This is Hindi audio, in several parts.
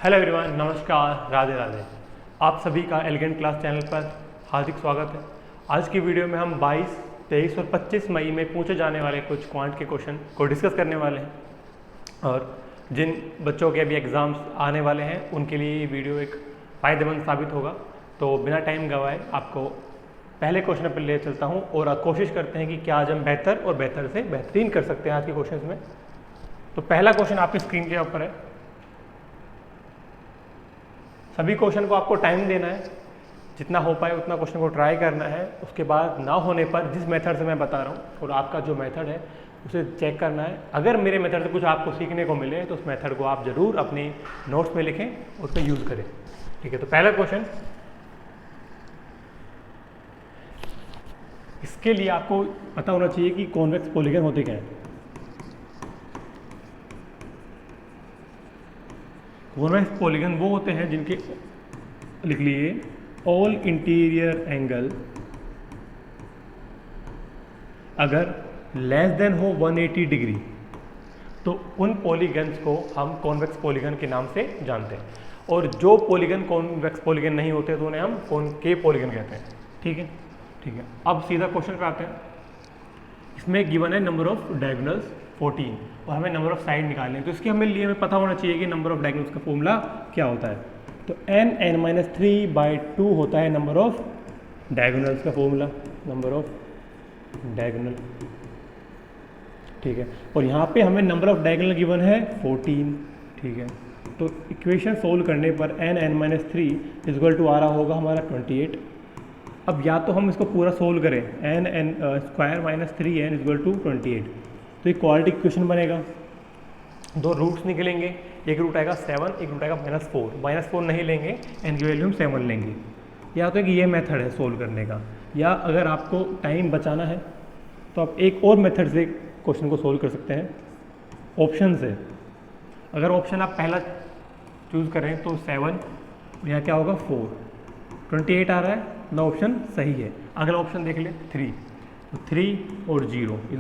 हेलो एवरीवन, नमस्कार, राधे राधे। आप सभी का एलिगेंट क्लास चैनल पर हार्दिक स्वागत है। आज की वीडियो में हम 22, 23 और 25 मई में पूछे जाने वाले कुछ क्वांट के क्वेश्चन को डिस्कस करने वाले हैं और जिन बच्चों के अभी एग्ज़ाम्स आने वाले हैं उनके लिए ये वीडियो एक फ़ायदेमंद साबित होगा। तो बिना टाइम गंवाए आपको पहले क्वेश्चन पर ले चलता हूँ और कोशिश करते हैं कि क्या आज हम बेहतर और बेहतर से बेहतरीन कर सकते हैं आज के क्वेश्चन में। तो पहला क्वेश्चन आपकी स्क्रीन के ऊपर है। सभी क्वेश्चन को आपको टाइम देना है, जितना हो पाए उतना क्वेश्चन को ट्राई करना है। उसके बाद ना होने पर जिस मेथड से मैं बता रहा हूँ और आपका जो मेथड है उसे चेक करना है। अगर मेरे मेथड से कुछ आपको सीखने को मिले तो उस मेथड को आप ज़रूर अपनी नोट्स में लिखें और उसका यूज़ करें। ठीक है, तो पहला क्वेश्चन, इसके लिए आपको पता होना चाहिए कि कॉन्वेक्स पॉलीगन होते क्या हैं। कॉन्वेक्स पॉलीगन वो होते हैं जिनके, लिख लिए, ऑल इंटीरियर एंगल अगर लेस देन हो 180 डिग्री तो उन पॉलीगन्स को हम कॉन्वेक्स पॉलीगन के नाम से जानते हैं। और जो पॉलीगन कॉन्वेक्स पॉलीगन नहीं होते तो उन्हें हम कॉनकेव पॉलीगन कहते हैं। ठीक है, ठीक है। अब सीधा क्वेश्चन पे आते हैं। इसमें गिवन है नंबर ऑफ डायगोनल्स 14 और हमें नंबर ऑफ साइड निकालने हैं। तो इसके हमें पता होना चाहिए कि नंबर ऑफ डायगोनल्स का फॉर्मूला क्या होता है। तो n(-3/2) होता है नंबर ऑफ डायगोनल्स का फॉर्मूला, नंबर ऑफ डायगोनल। ठीक है, और यहाँ पे हमें नंबर ऑफ डायगोनल गिवन है 14। ठीक है, तो इक्वेशन सोल्व करने पर n(-3) इक्वल आ रहा होगा हमारा 28। अब या तो हम इसको पूरा सोल्व करें, n² - 3n = 28, तो एक क्वाड्रेटिक इक्वेशन बनेगा। दो रूट्स निकलेंगे, एक रूट आएगा 7, एक रूट आएगा -4। -4 नहीं लेंगे, n की वैल्यू हम 7 लेंगे। या तो एक ये मेथड है सोल्व करने का, या अगर आपको टाइम बचाना है तो आप एक और मेथड से क्वेश्चन को सोल्व कर सकते हैं, ऑप्शन से। अगर ऑप्शन आप पहला चूज़ करें तो 7, यहाँ क्या होगा 4, 28 आ रहा है ना, ऑप्शन सही है। अगला ऑप्शन देख ले 3, तो 3 और 0 =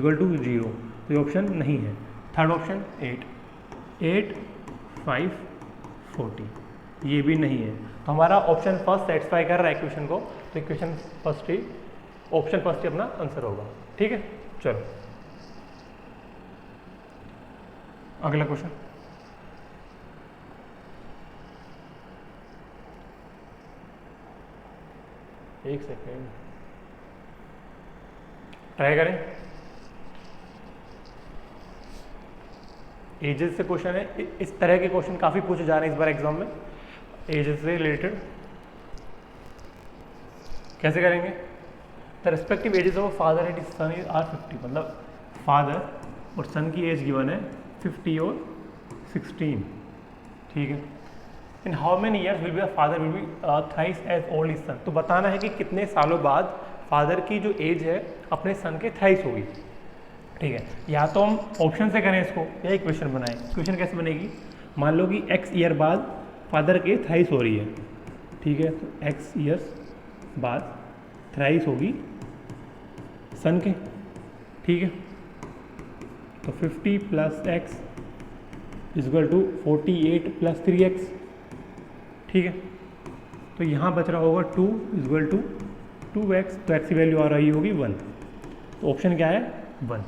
0, तो ये ऑप्शन नहीं है। थर्ड ऑप्शन 8, 8, 5, 40, ये भी नहीं है। तो हमारा ऑप्शन फर्स्ट सेटिस्फाई कर रहा है इक्वेशन को, तो इक्वेशन फर्स्ट ही, ऑप्शन फर्स्ट ही अपना आंसर होगा। ठीक है, चलो अगला क्वेश्चन। एक सेकेंड ट्राई करें। एजेस से क्वेश्चन है, इस तरह के क्वेश्चन काफ़ी पूछे जा रहे हैं इस बार एग्जाम में, एजेस से रिलेटेड। कैसे करेंगे? The respective ages of father and son are 50, मतलब फादर और सन की एज गिवन है 50 और 16। ठीक है, in how many years will be the father will be thrice as old is son. तो बताना है कि कितने सालों बाद फादर की जो एज है अपने सन के थ्राइस होगी। ठीक है, या तो हम ऑप्शन से करें इसको, या इक्वेशन बनाएं। इक्वेशन कैसे बनेगी? मान लो कि x ईयर बाद फादर के थ्राइस हो रही है। ठीक है, तो x ईयर्स बाद थ्राइस होगी सन के। ठीक है, तो 50 + x = 48 + 3x। ठीक है, तो यहाँ बच रहा होगा 2 = 2x, तो x की वैल्यू आ रही होगी 1। तो ऑप्शन क्या है? 1,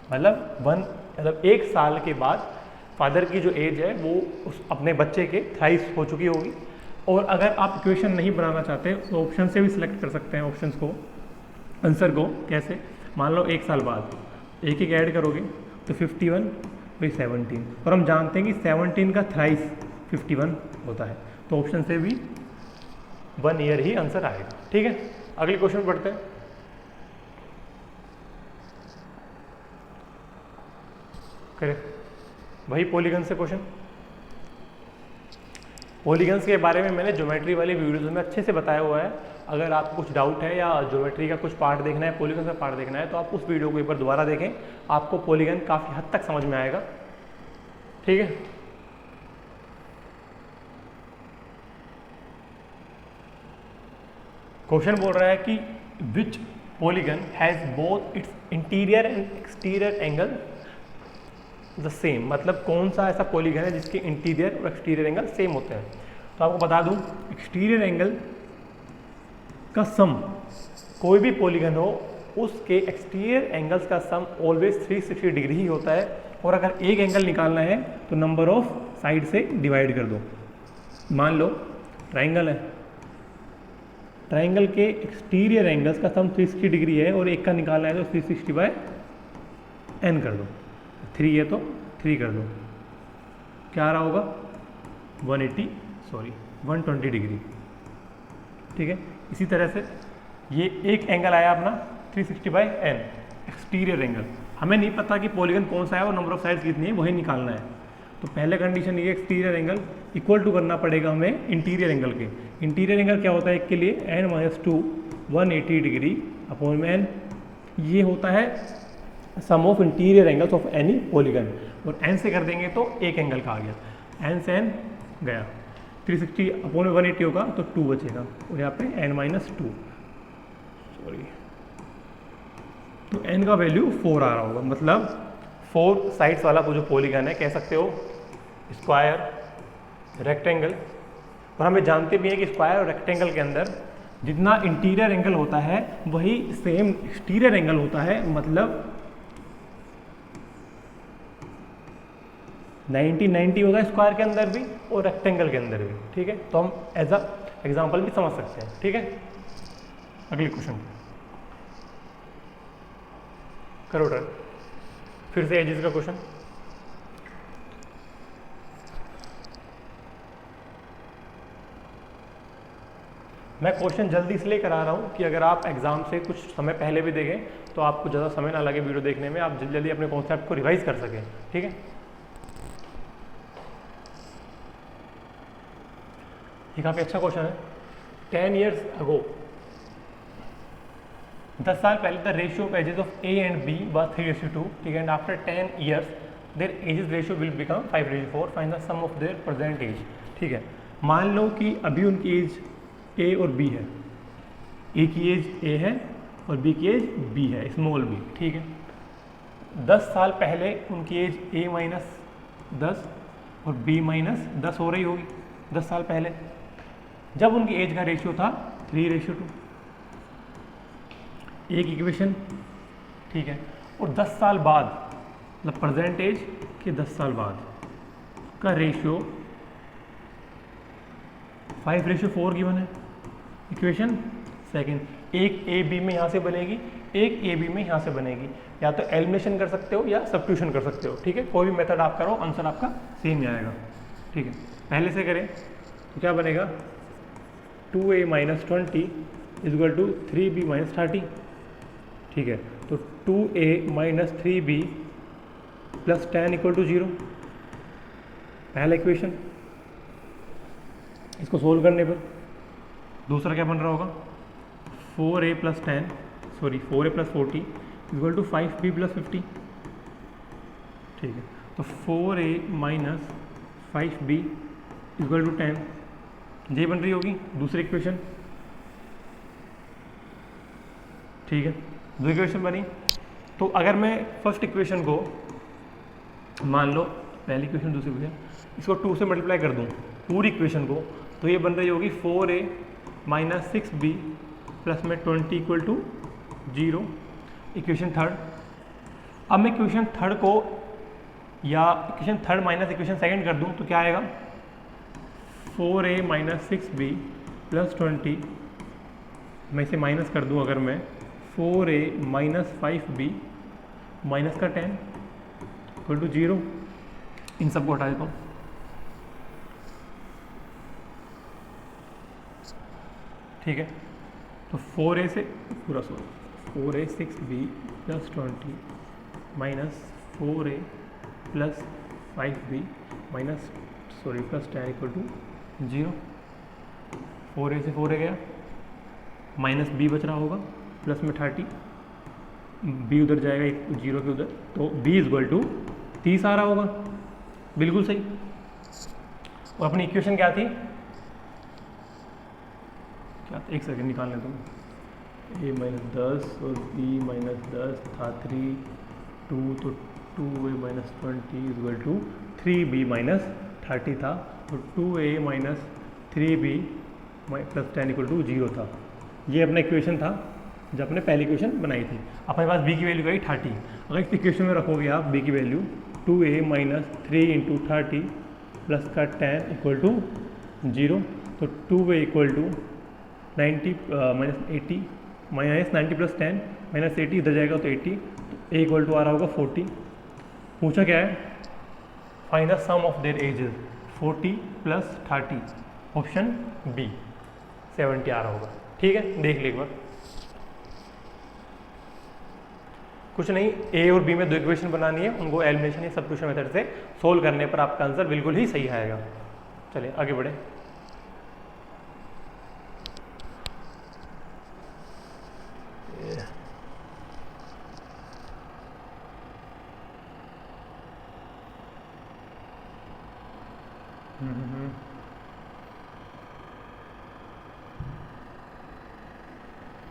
मतलब 1, मतलब 1 साल के बाद फादर की जो एज है वो उस अपने बच्चे के थ्राइस हो चुकी होगी। और अगर आप इक्वेशन नहीं बनाना चाहते तो ऑप्शन से भी सिलेक्ट कर सकते हैं ऑप्शंस को, आंसर को। कैसे? मान लो 1 साल बाद एक एक ऐड करोगे तो 51 फिर 17, और हम जानते हैं कि 17 का थ्राइस 51 होता है, तो ऑप्शन से भी 1 ईयर ही आंसर आएगा। ठीक है, अगले क्वेश्चन पढ़ते हैं। करें वही पॉलीगन से क्वेश्चन। पॉलीगन्स के बारे में मैंने ज्योमेट्री वाली वीडियोज़ में अच्छे से बताया हुआ है। अगर आपको कुछ डाउट है या ज्योमेट्री का कुछ पार्ट देखना है, पॉलीगन का पार्ट देखना है, तो आप उस वीडियो को एक बार दोबारा देखें, आपको पॉलीगन काफ़ी हद तक समझ में आएगा। ठीक है, क्वेश्चन बोल रहा है कि which polygon has both its interior and exterior angle the same, मतलब कौन सा ऐसा पॉलीगन है जिसके इंटीरियर और एक्सटीरियर एंगल सेम होते हैं। तो आपको बता दूं, एक्सटीरियर एंगल का सम, कोई भी पॉलीगन हो उसके एक्सटीरियर एंगल्स का सम ऑलवेज 360 डिग्री ही होता है। और अगर एक एंगल निकालना है तो नंबर ऑफ साइड से डिवाइड कर दो। मान लो ट्राइंगल है, ट्राइंगल के एक्सटीरियर एंगल्स का सम 360 डिग्री है और एक का निकालना है तो 360/n कर दो। 3 है तो 3 कर दो, क्या आ रहा होगा 120 डिग्री। ठीक है, इसी तरह से ये एक एंगल आया अपना 360/n एक्सटीरियर एंगल। हमें नहीं पता कि पॉलीगन कौन सा है और नंबर ऑफ साइड्स कितनी है, वही निकालना है। तो पहले कंडीशन ये एक्सटीरियर एंगल इक्वल टू करना पड़ेगा हमें इंटीरियर एंगल के। इंटीरियर एंगल क्या होता है एक के लिए n-2 180 डिग्री अपॉन n, ये होता है sum of interior angles of any polygon. और n से कर देंगे तो एक एंगल का आ गया, n से n गया, 360 अपॉन 180 होगा तो 2 बचेगा और यहाँ पे n-2 सॉरी, तो n का वैल्यू 4 आ रहा होगा। मतलब 4 साइड्स वाला वो जो पॉलीगन है, कह सकते हो स्क्वायर, रेक्टेंगल। और हमें जानते भी हैं कि स्क्वायर और रेक्टेंगल के अंदर जितना इंटीरियर एंगल होता है वही सेम एक्सटीरियर एंगल होता है, मतलब 90 होगा स्क्वायर के अंदर भी और रेक्टेंगल के अंदर भी। ठीक है, तो हम एज अ एग्जाम्पल भी समझ सकते हैं। ठीक है, अगले क्वेश्चन करो ट्राई, फिर से एजेस का क्वेश्चन। मैं क्वेश्चन जल्दी इसलिए करा रहा हूँ कि अगर आप एग्जाम से कुछ समय पहले भी देखें तो आपको ज़्यादा समय ना लगे वीडियो देखने में, आप जल्दी जल्दी अपने कॉन्सेप्ट को रिवाइज कर सकें। ठीक है, ये काफ़ी अच्छा क्वेश्चन है। 10 years ago, 10 साल पहले the ratio of ages of A and B was 3:2। ठीक है, and after 10 years their ages ratio will become 5:4। Find the sum of their present age. ठीक है, मान लो कि अभी उनकी एज ए और बी है, ए की एज ए है और बी की एज बी है, स्मॉल बी। ठीक है, 10 साल पहले उनकी एज ए -10 और बी -10 हो रही होगी 10 साल पहले, जब उनकी एज का रेशियो था 3:2। एक इक्वेशन। ठीक है, और 10 साल बाद, मतलब प्रेजेंट एज के 10 साल बाद का रेशियो 5:4 गिवन है। इक्वेशन सेकंड, एक ए बी में यहाँ से बनेगी, एक ए बी में यहाँ से बनेगी। या तो एलिमिनेशन कर सकते हो या सब्स्टिट्यूशन कर सकते हो। ठीक है, कोई भी मेथड आप करो, आंसर आपका सेम ही आएगा। ठीक है, पहले से करें तो क्या बनेगा 2a - 20 = 3b - 30। ठीक है, तो 2a - 3b + 10 = 0, पहला इक्वेशन। इसको सोल्व करने पर दूसरा क्या बन रहा होगा 4a + 40 = 5b + 50। ठीक है, तो 4a - 5b = 10, ये बन रही होगी दूसरी इक्वेशन। ठीक है, दो इक्वेशन बनी। तो अगर मैं फर्स्ट इक्वेशन को मान लो, पहली इक्वेशन दूसरी इक्वेशन, इसको 2 से मल्टीप्लाई कर दूं पूरी इक्वेशन को, तो ये बन रही होगी 4a - 6b + 20 = 0, इक्वेशन थर्ड। अब मैं इक्वेशन थर्ड को या equation third minus equation second कर दूं तो क्या आएगा 4a - 6b + 20, मैं इसे माइनस कर दूं, अगर मैं 4a - 5b माइनस का 10 = 0, इन सबको हटा देता हूँ। ठीक है, तो 4a से पूरा 4a 6b + 20 minus 4a + 5b + 10 = 0। 4a से 4a गया, माइनस b बच रहा होगा, प्लस में 30, b उधर जाएगा 0 के उधर, तो b = 30 आ रहा होगा, बिल्कुल सही। और अपनी इक्वेशन क्या थी, एक सेकंड निकाल लेता हूँ, a - 10 और b - 10 था 3, 2 तो 2a minus 20 equal to 3b minus 30 था, और 2a minus 3b plus 10 equal to 0 था। ये अपना इक्वेशन था जब आपने पहली इक्वेशन बनाई थी। अपने पास b की वैल्यू आई 30। अगर इस इक्वेशन में रखोगे आप b की value 2a minus 3 into 30 plus का 10 इक्वल टू 0, तो 2a equal to 90 minus 80 minus 90 plus 10 minus 80 इधर जाएगा तो 80, तो a इक्वल टू आ रहा होगा 40। पूछा क्या है, find the sum of their ages, 40 plus 30, option B 70 आ रहा होगा। ठीक है, देख लीजिए एक बार। कुछ नहीं, ए और बी में दो इक्वेशन बनानी है, उनको एलिमिनेशन या सब्स्टिट्यूशन मेथड से सोल्व करने पर आपका आंसर बिल्कुल ही सही आएगा। चलिए आगे बढ़े।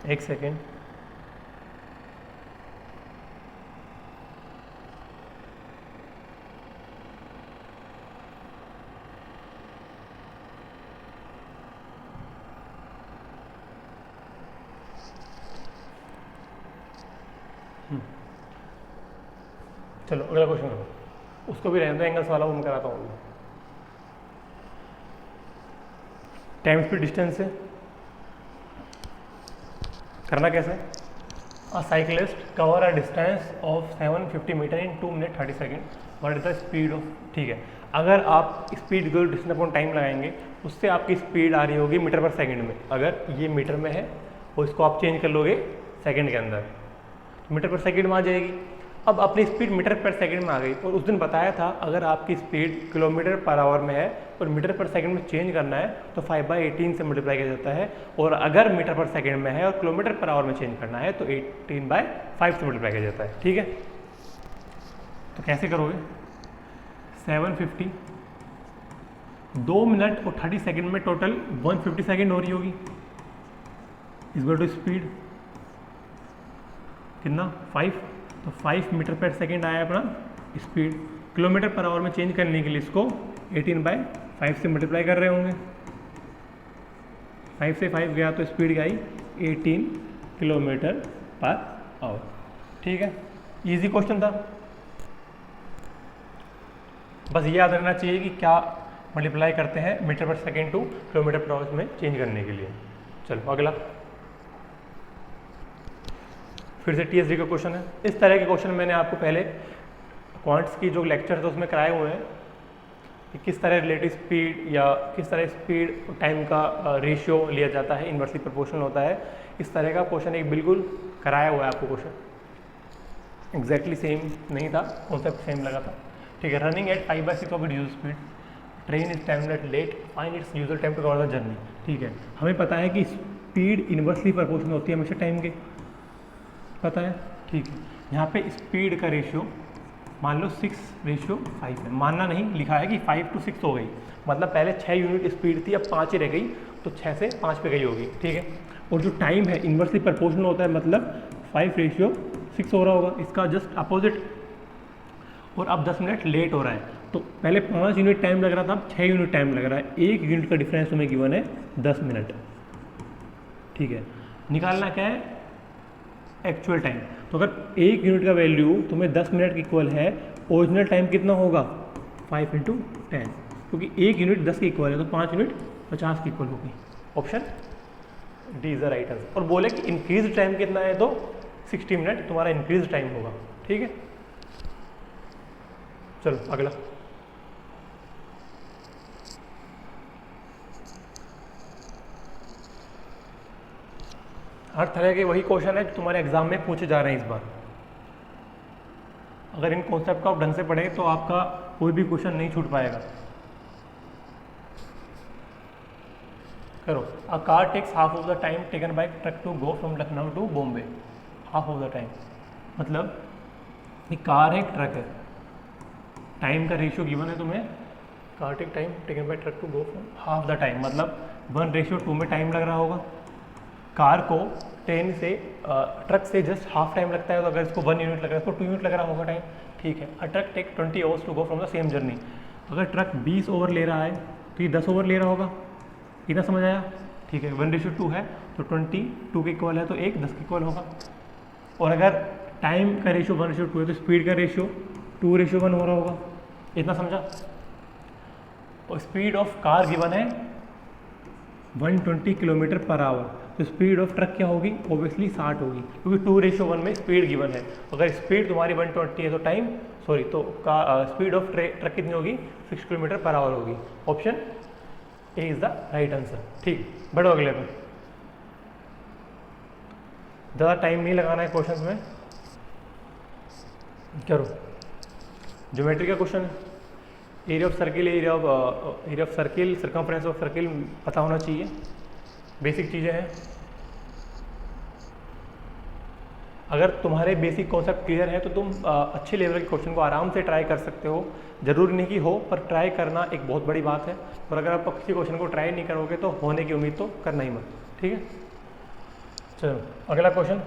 एक सेकेंड, चलो अगला क्वेश्चन करो, उसको भी रहने दो, एंगल्स वाला वो मैं कराता हूँ। टाइम स्पीड डिस्टेंस से करना कैसे, a cyclist cover a distance of 750 metre in 2 minute 30 second, what is the speed of. ठीक है, अगर आप स्पीड को डिस्टेंस अपॉन टाइम लगाएंगे, उससे आपकी स्पीड आ रही होगी मीटर पर सेकंड में। अगर ये मीटर में है और इसको आप चेंज कर लोगे सेकंड के अंदर, तो मीटर पर सेकंड में आ जाएगी। अब अपनी स्पीड मीटर पर सेकंड में आ गई, और उस दिन बताया था अगर आपकी स्पीड किलोमीटर पर आवर में है और मीटर पर सेकंड में चेंज करना है तो 5/18 से मल्टीप्लाई किया जाता है, और अगर मीटर पर सेकंड में है और किलोमीटर पर आवर में चेंज करना है तो 18/5 से मल्टीप्लाई किया जाता है। ठीक है, तो कैसे करोगे, 750 2 मिनट और 30 सेकेंड में टोटल 150 सेकेंड हो रही होगी, इक्वल टू स्पीड कितना 5, तो 5 मीटर पर सेकेंड आया अपना स्पीड। किलोमीटर पर आवर में चेंज करने के लिए इसको 18/5 से मल्टीप्लाई कर रहे होंगे, 5 से 5 गया तो स्पीड क्या आई 18 किलोमीटर पर आवर। ठीक है, इजी क्वेश्चन था, बस ये याद रखना चाहिए कि क्या मल्टीप्लाई करते हैं मीटर पर second two kilometre per hour में चेंज करने के लिए। चलो अगला, फिर से टीएसडी का क्वेश्चन है। इस तरह के क्वेश्चन मैंने आपको पहले क्वांट्स की जो लेक्चर थे उसमें कराए हुए हैं कि किस तरह रिलेटिव स्पीड या किस तरह स्पीड टाइम का रेशियो लिया जाता है, इन्वर्सली प्रोपोर्शनल होता है। इस तरह का क्वेश्चन एक बिल्कुल कराया हुआ है आपको क्वेश्चन, एग्जैक्टली सेम नहीं था, कॉन्सेप्ट सेम लगा था। ठीक है, running at 5/6 of its usual speed, train is 10 minute late, find its usual time to cover the journey. ठीक है, हमें पता है कि स्पीड इन्वर्सली प्रोपोर्शनल होती है हमेशा टाइम के, पता है। ठीक है, यहाँ पे स्पीड का रेशियो मान लो 6:5 है, मानना नहीं, लिखा है कि 5 to 6 हो गई, मतलब पहले 6 यूनिट स्पीड थी, अब 5 ही रह गई, तो 6 से 5 पे गई होगी। ठीक है, और जो टाइम है इन्वर्सली प्रोपोर्शनल होता है, मतलब 5:6 हो रहा होगा, इसका जस्ट अपोजिट। और अब 10 मिनट लेट हो रहा है, तो पहले 5 यूनिट टाइम लग रहा था, अब 6 यूनिट टाइम लग रहा है, 1 यूनिट का डिफरेंस तुम्हें गिवन है 10 मिनट। ठीक है, निकालना क्या है एक्चुअल टाइम, तो अगर 1 यूनिट का वैल्यू तुम्हें 10 मिनट की इक्वल है, ओरिजिनल टाइम कितना होगा 5 × 10, क्योंकि 1 यूनिट 10 के इक्वल है तो 5 यूनिट 50 की इक्वल होगी। Option D is the right answer. और बोले कि इंक्रीज टाइम कितना है तो 60 मिनट तुम्हारा इंक्रीज टाइम होगा। ठीक है, चलो अगला, हर तरह के वही क्वेश्चन है जो तुम्हारे एग्जाम में पूछे जा रहे हैं इस बार। अगर इन कॉन्सेप्ट को आप ढंग से पढ़ें तो आपका कोई भी क्वेश्चन नहीं छूट पाएगा। करो, a car takes half of the time taken by truck to go from Lucknow to Bombay, half of the time, मतलब ये कार है ट्रक है, टाइम का रेशियो गिवन है तुम्हें, car take time taken by truck to go from half the time, मतलब 1:2 में टाइम लग रहा होगा। कार को ट्रेन से ट्रक से जस्ट हाफ टाइम लगता है, तो अगर इसको 1 यूनिट लग रहा है, इसको 2 यूनिट लग रहा होगा टाइम, ठीक है। A truck take 20 hours to go from the same journey. अगर ट्रक 20 ओवर ले रहा है तो ये 10 ओवर ले रहा होगा। इतना समझ आया, ठीक है। 1:2 है तो 20 2 के इक्वल है तो 1 10 के इक्वल होगा। और अगर टाइम का रेशियो 1:2 है तो स्पीड का रेशियो 2:1 हो रहा होगा। इतना समझा। और स्पीड ऑफ कार गिवन है 120 किलोमीटर पर आवर, तो स्पीड ऑफ ट्रक क्या होगी, ऑब्वियसली 60 होगी, क्योंकि 2:1 में स्पीड गिवन है। अगर स्पीड तुम्हारी 120 है तो तो स्पीड ऑफ ट्रक कितनी होगी, 6 किलोमीटर पर आवर होगी। Option A is the right answer. ठीक, बढ़ो अगले पे। ज़्यादा टाइम नहीं लगाना है क्वेश्चन में, करो। ज्योमेट्री का क्वेश्चन है। Area of circle, circumference of circle पता होना चाहिए, बेसिक चीज़ें हैं। अगर तुम्हारे बेसिक कॉन्सेप्ट क्लियर है तो तुम अच्छे लेवल के क्वेश्चन को आराम से ट्राई कर सकते हो। जरूरी नहीं कि हो, पर ट्राई करना एक बहुत बड़ी बात है। और अगर आप किसी क्वेश्चन को ट्राई नहीं करोगे तो होने की उम्मीद तो करना ही मत, ठीक है। चलो अगला question.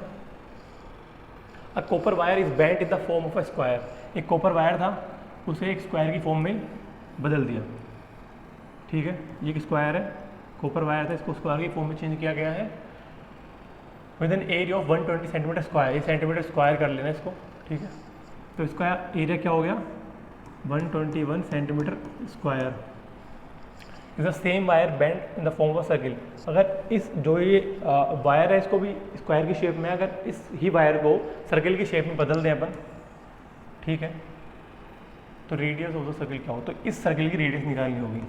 A copper wire is bent in the form of a square. एक कॉपर वायर था, उसे एक स्क्वायर की फॉर्म में बदल दिया, ठीक है। ये एक स्क्वायर है, कॉपर वायर था, इसको स्क्वायर की फॉर्म में चेंज किया गया है with an area of 120 centimetre square. ये सेंटीमीटर स्क्वायर कर लेना इसको, ठीक है। तो इसका एरिया क्या हो गया, 121 centimetre square. Is the same wire bent in the form of circle. अगर इस जो ये वायर है इसको भी स्क्वायर की शेप में, अगर इस ही वायर को सर्किल की शेप में बदल दें अपन, ठीक है, तो रेडियस ऑफ द सर्किल क्या हो, तो इस सर्किल की रेडियस निकालनी होगी।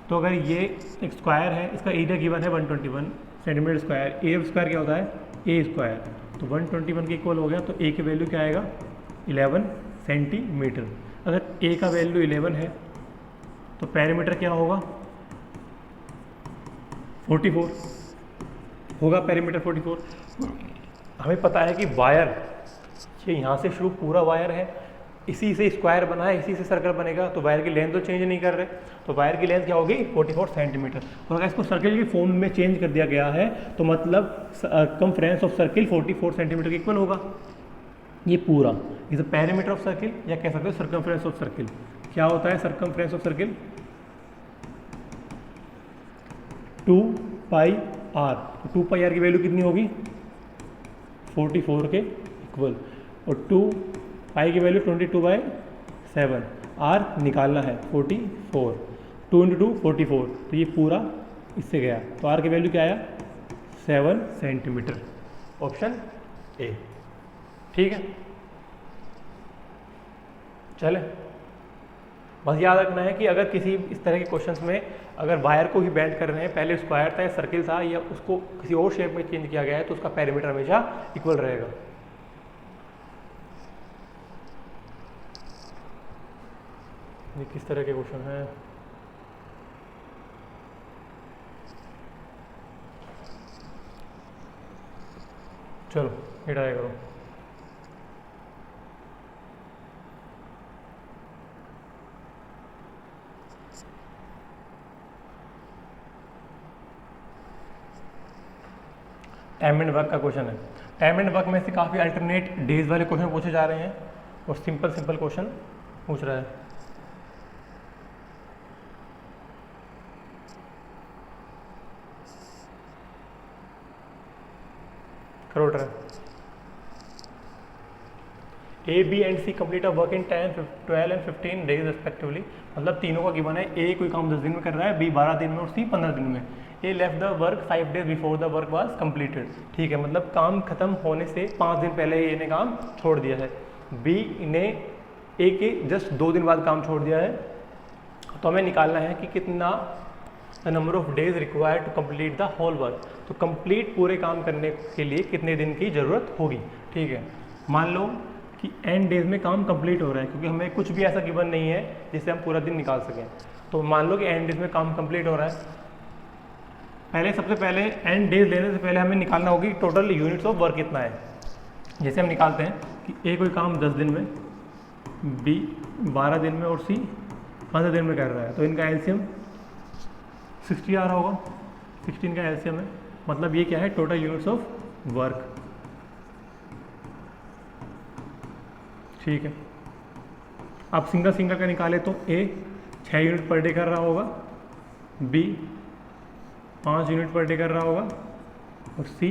तो अगर ये एक स्क्वायर है, इसका एरिया गिवन है 121 सेंटीमीटर स्क्वायर, एरिया स्क्वायर क्या होता है, ए स्क्वायर, तो 121 के इक्वल हो गया, तो ए की वैल्यू क्या आएगा, 11 सेंटीमीटर। अगर ए का वैल्यू 11 है तो पैरामीटर क्या होगा, 44 होगा, पैरामीटर 44। हमें पता है कि वायर ये यहाँ से शुरू पूरा वायर है, इसी से स्क्वायर बना है, इसी से सर्कल बनेगा, तो वायर की लेंथ तो चेंज नहीं कर रहे, तो वायर की लेंथ क्या होगी, 44 सेंटीमीटर। और अगर इसको सर्कल की फॉर्म में चेंज कर दिया गया है तो मतलब सर्कमफ्रेंस ऑफ सर्किल 44 सेंटीमीटर के इक्वल होगा। ये पूरा is a parameter of circle, या कह सकते हो सर्कमफ्रेंस ऑफ सर्किल। क्या होता है सर्कमफ्रेंस ऑफ सर्किल, 2πr। तो 2πr की वैल्यू कितनी होगी, 44 के इक्वल, और 2π की वैल्यू 22/7, r निकालना है 44, 2 × 2 44, तो ये पूरा इससे गया, तो r की वैल्यू क्या आया, 7 सेंटीमीटर। ऑप्शन ए, ठीक है। चले, बस याद रखना है कि अगर किसी इस तरह के क्वेश्चंस में अगर वायर को ही बेंड कर रहे हैं, पहले स्क्वायर था या सर्किल था, या उसको किसी और शेप में चेंज किया गया है, तो उसका पैरामीटर हमेशा इक्वल रहेगा। ये किस तरह के क्वेश्चन हैं, चलो ये ट्राई करो। टाइम एंड वर्क का क्वेश्चन है। टाइम एंड वर्क में से काफ़ी अल्टरनेट डेज वाले क्वेश्चन पूछे जा रहे हैं और सिंपल क्वेश्चन पूछ रहा है। करो try. A B and C complete a work in 10, 12 and 15 days respectively. मतलब तीनों का गिवन है, ए कोई काम 10 दिन में कर रहा है, बी 12 दिन में और सी 15 दिन में। A left the work 5 days before the work was completed. ठीक है, मतलब काम खत्म होने से 5 दिन पहले ए ने काम छोड़ दिया है। बी ने ए के जस्ट 2 दिन बाद काम छोड़ दिया है। तो हमें निकालना है कि कितना the number of days required to complete the whole work. तो कंप्लीट पूरे काम करने के लिए कितने दिन की ज़रूरत होगी। ठीक है, मान लो कि एन डेज में काम कंप्लीट हो रहा है, क्योंकि हमें कुछ भी ऐसा गिवन नहीं है जिससे हम पूरा दिन निकाल सकें। तो मान लो कि एन डेज में काम कंप्लीट हो रहा है। सबसे पहले एन डेज लेने से पहले हमें निकालना होगी टोटल यूनिट्स ऑफ वर्क कितना है। जैसे हम निकालते हैं कि ए कोई काम 10 दिन में, बी 12 दिन में और सी 15 दिन में कर रहा है, तो इनका एलसीएम 60 आ रहा होगा। 16 का एलसीएम है मतलब ये क्या है, टोटल यूनिट्स ऑफ वर्क। ठीक है, अब सिंगल सिंगल का निकाले तो ए 6 यूनिट पर डे कर रहा होगा, बी 5 यूनिट पर डे कर रहा होगा और सी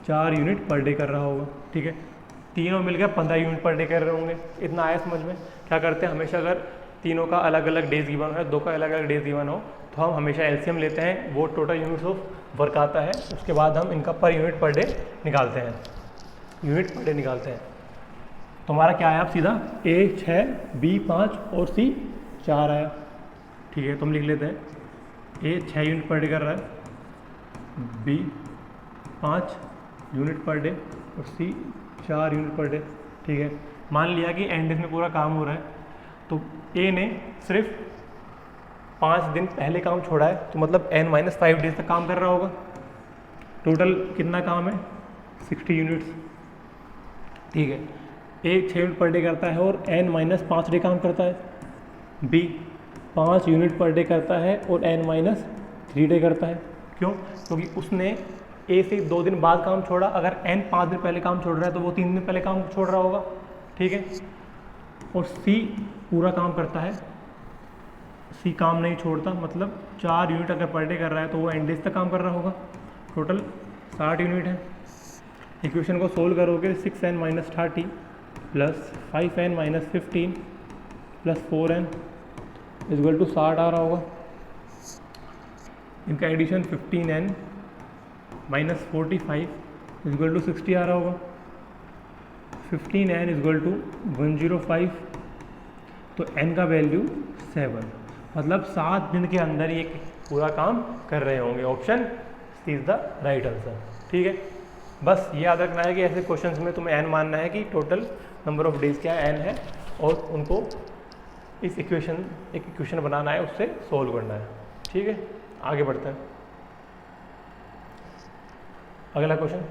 4 यूनिट पर डे कर रहा होगा। ठीक है, तीनों मिलकर 15 यूनिट पर डे कर रहे होंगे। इतना आया समझ में? क्या करते हैं, हमेशा अगर तीनों का अलग अलग डेज गिवन है, दो का अलग अलग डेज गिवन हो, तो हम हमेशा एलसीएम लेते हैं, वो टोटल यूनिट्स ऑफ वर्क आता है, उसके बाद हम इनका पर यूनिट पर डे निकालते हैं, यूनिट पर डे निकालते हैं। तो हमारा क्या आया, अब सीधा ए 6, बी 5 और सी 4 आया। ठीक है, तो हम लिख लेते हैं, ए 6 यूनिट पर डे कर रहा है, बी 5 यूनिट पर डे और सी 4 यूनिट पर डे। ठीक है, मान लिया कि एंड डेज में पूरा काम हो रहा है, तो ए ने सिर्फ 5 दिन पहले काम छोड़ा है, तो मतलब n-5 डेज तक काम कर रहा होगा। टोटल कितना काम है, 60 यूनिट्स। ठीक है, ए 6 यूनिट पर डे करता है और n-5 डे काम करता है। बी 5 यूनिट पर डे करता है और n-3 डे करता है। क्यों? क्योंकि उसने ए से 2 दिन बाद काम छोड़ा, अगर n 5 दिन पहले काम छोड़ रहा है तो वो 3 दिन पहले काम छोड़ रहा होगा। ठीक है, और सी पूरा काम करता है, सी काम नहीं छोड़ता, मतलब 4 यूनिट अगर पर डे कर रहा है तो वो एंड डेज तक काम कर रहा होगा। टोटल 60 यूनिट है। इक्वेशन को सोल्व करोगे 6n-30 plus 5n-15 plus 4n equal to 60 आ रहा होगा। इनका addition 15n minus 45 equal to 60 आ रहा होगा। 15n इक्वल टू 105, तो n का वैल्यू 7, मतलब 7 दिन के अंदर ये पूरा काम कर रहे होंगे। Option C is the right answer. ठीक है, बस ये याद रखना है कि ऐसे क्वेश्चंस में तुम्हें n मानना है कि टोटल नंबर ऑफ डेज क्या n है, और उनको इस इक्वेशन बनाना है, उससे सोल्व करना है। ठीक है, आगे बढ़ते हैं। अगला क्वेश्चन,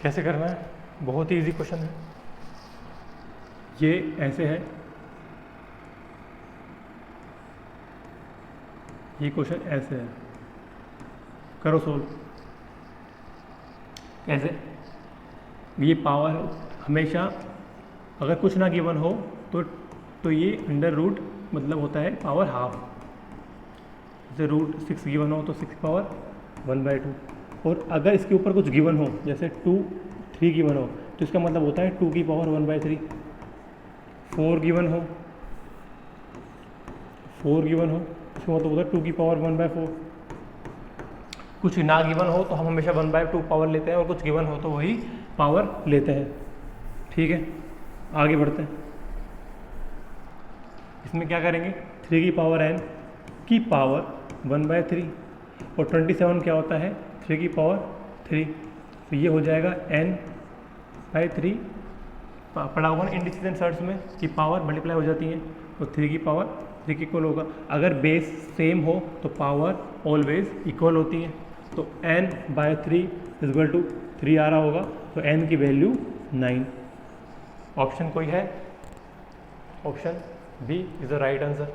कैसे करना है, बहुत ही इजी क्वेश्चन है। ये ऐसे है, ये क्वेश्चन ऐसे है, करो सोल्व। कैसे? ये पावर हमेशा अगर कुछ ना गिवन हो तो ये अंडर रूट मतलब होता है पावर हाफ। जैसे रूट 6 गिवन हो तो 6 पावर 1/2, और अगर इसके ऊपर कुछ गिवन हो जैसे 2, 3 गिवन हो तो इसका मतलब होता है 2 की पावर 1/3। 4 गिवन हो, 4 गिवन हो इसका मतलब होता है 2 की पावर 1/4। कुछ ना गिवन हो तो हम हमेशा 1/2 पावर लेते हैं, और कुछ गिवन हो तो वही पावर लेते हैं। ठीक है, आगे बढ़ते हैं। इसमें क्या करेंगे, 3 की पावर n की पावर 1/3, और 27 क्या होता है, 3 की पावर 3, तो ये हो जाएगा n/3। पढ़ा हुआ ना इंडिसीजन सर्ट्स में कि पावर मल्टीप्लाई हो जाती है, तो 3 की पावर 3 की इक्वल होगा। अगर बेस सेम हो तो पावर ऑलवेज इक्वल होती है, तो n/3 इक्वल टू 3 आ रहा होगा, तो n की वैल्यू 9। ऑप्शन कोई है? Option B is the right answer.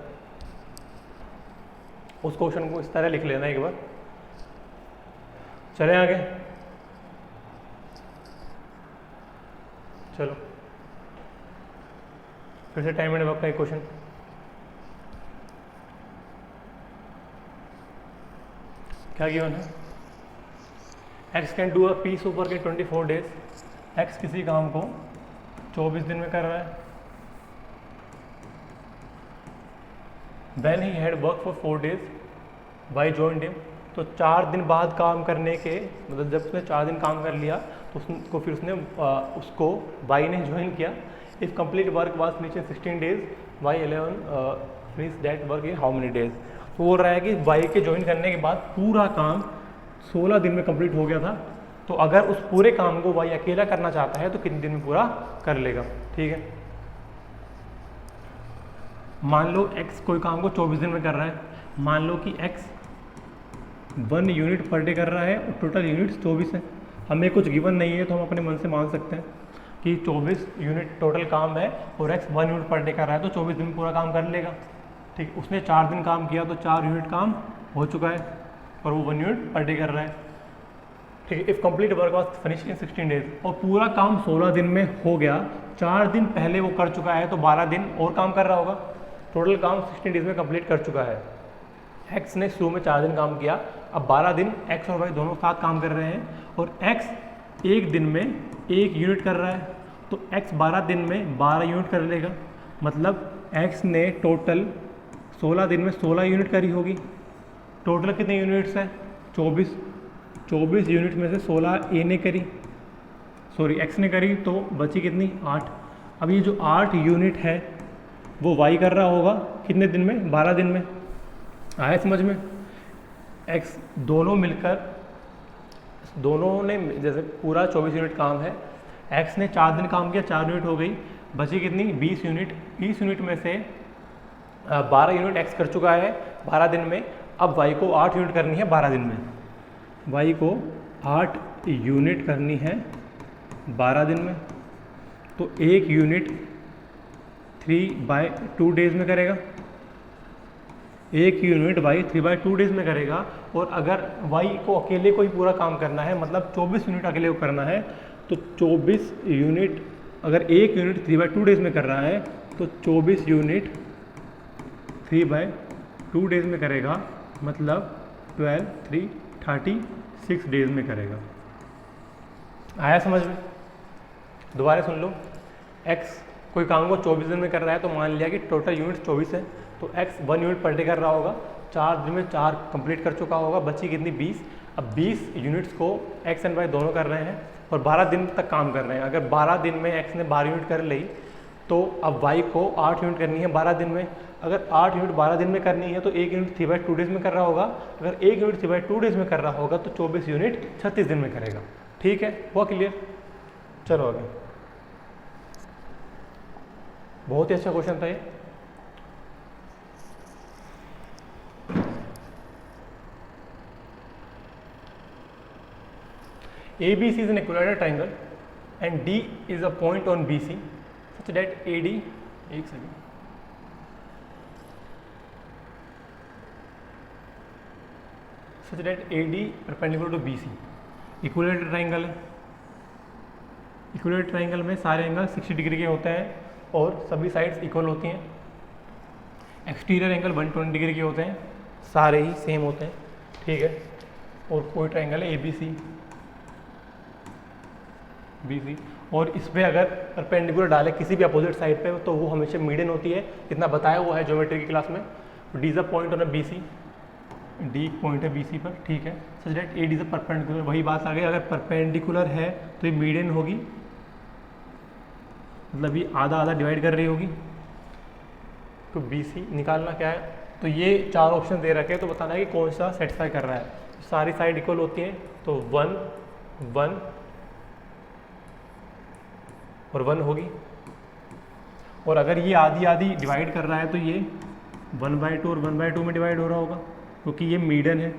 उस क्वेश्चन को इस तरह लिख लेना एक बार। चलें आगे, चलो फिर से टाइम एंड वर्क का एक क्वेश्चन। क्या गिवन है, x can do a piece of work in 24 days. x किसी काम को 24 दिन में कर रहा है। When he had worked for 4 days, Y joined him, तो 4 दिन बाद काम करने के मतलब जब उसने 4 दिन काम कर लिया तो उसको Y ने ज्वाइन किया। If complete work was finish in 16 days, Y 11 finish that work in how many days. तो बोल रहा है कि Y के ज्वाइन करने के बाद पूरा काम 16 दिन में कंप्लीट हो गया था, तो अगर उस पूरे काम को Y अकेला करना चाहता है तो कितने दिन में पूरा कर लेगा। ठीक है, मान लो x कोई काम को 24 दिन में कर रहा है, मान लो कि x 1 यूनिट पर डे कर रहा है और टोटल यूनिट्स 24 है। हमें कुछ गिवन नहीं है तो हम अपने मन से मान सकते हैं। कि 24 यूनिट टोटल काम है और x 1 यूनिट पर डे कर रहा है, तो 24 दिन में पूरा काम कर लेगा। ठीक, उसने 4 दिन काम किया तो 4 यूनिट काम हो चुका है और वो 1 यूनिट पर डे कर रहा है। ठीक है, if complete work was finish in 16 days, और पूरा काम 16 दिन में हो गया, 4 दिन पहले वो कर चुका है तो 12 दिन और काम कर रहा होगा, टोटल काम 16 डेज में कंप्लीट कर चुका है। एक्स ने शुरू में 4 दिन काम किया, अब 12 दिन एक्स और वाई दोनों साथ काम कर रहे हैं और एक्स एक दिन में 1 यूनिट कर रहा है, तो एक्स 12 दिन में 12 यूनिट कर लेगा, मतलब एक्स ने टोटल 16 दिन में 16 यूनिट करी होगी। टोटल कितने यूनिट्स हैं? 24 यूनिट में से 16 ए ने करी, सॉरी एक्स ने करी, तो बची कितनी? 8। अब ये जो 8 यूनिट है वो वाई कर रहा होगा कितने दिन में? 12 दिन में। आया समझ में? एक्स दोनों मिलकर, दोनों ने जैसे पूरा 24 यूनिट काम है, एक्स ने 4 दिन काम किया, 4 यूनिट हो गई, बची कितनी? 20 यूनिट। 20 यूनिट में से 12 यूनिट एक्स कर चुका है 12 दिन में, अब वाई को 8 यूनिट करनी है 12 दिन में। वाई को 8 यूनिट करनी है 12 दिन में, तो 1 यूनिट 3/2 डेज में करेगा, 1 यूनिट वाई 3/2 डेज में करेगा। और अगर वाई को अकेले को ही पूरा काम करना है, मतलब 24 यूनिट अकेले को करना है, तो 24 यूनिट, अगर 1 यूनिट 3/2 डेज में कर रहा है तो 24 यूनिट 3/2 डेज में करेगा, मतलब 12 3 36 डेज में करेगा। आया समझ में? दोबारा सुन लो, x कोई काम को 24 दिन में कर रहा है, तो मान लिया कि टोटल यूनिट 24 है, तो x 1 यूनिट पर डे कर रहा होगा, 4 दिन में 4 कंप्लीट कर चुका होगा, बची कितनी? 20। अब 20 यूनिट्स को x एंड y दोनों कर रहे हैं और 12 दिन तक काम कर रहे हैं। अगर 12 दिन में x ने 12 यूनिट कर ली, तो अब y को 8 यूनिट करनी है 12 दिन में। अगर 8 यूनिट 12 दिन में करनी है तो 1 यूनिट 3/2 डेज में कर रहा होगा, अगर 1 यूनिट 3/2 डेज में कर रहा होगा तो 24 यूनिट 36 दिन में करेगा। ठीक है, हुआ क्लियर? चलो आगे। बहुत ही अच्छा क्वेश्चन था ये। ABC is an equilateral triangle and D is a point on BC such that AD, एक second, such that AD perpendicular to BC। Equilateral triangle है, इक्विलेटरल ट्राइंगल में सारे एंगल 60 डिग्री के होते हैं और सभी साइड्स इक्वल होती हैं। एक्सटीरियर एंगल 120 डिग्री के होते हैं, सारे ही सेम होते हैं। ठीक है, और कोई ट्राइंगल है ABC BC, और इस पर अगर परपेंडिकुलर डाले किसी भी अपोजिट साइड पे, तो वो हमेशा मीडियन होती है, इतना बताया हुआ है ज्योमेट्री की क्लास में। D is a point on a BC, D point है BC पर। ठीक है, such that AD is a perpendicular, वही बात आ गई, अगर परपेंडिकुलर है तो ये मीडियन होगी, मतलब ये आधा आधा डिवाइड कर रही होगी। तो BC निकालना क्या है, तो ये 4 ऑप्शन दे रखे हैं, तो बताना है कि कौन सा सेटिस्फाई कर रहा है। सारी साइड इक्वल होती हैं, तो 1 1 और 1 होगी, और अगर ये आधी आधी डिवाइड कर रहा है तो ये 1/2 और 1/2 में डिवाइड हो रहा होगा, क्योंकि ये मीडियन है।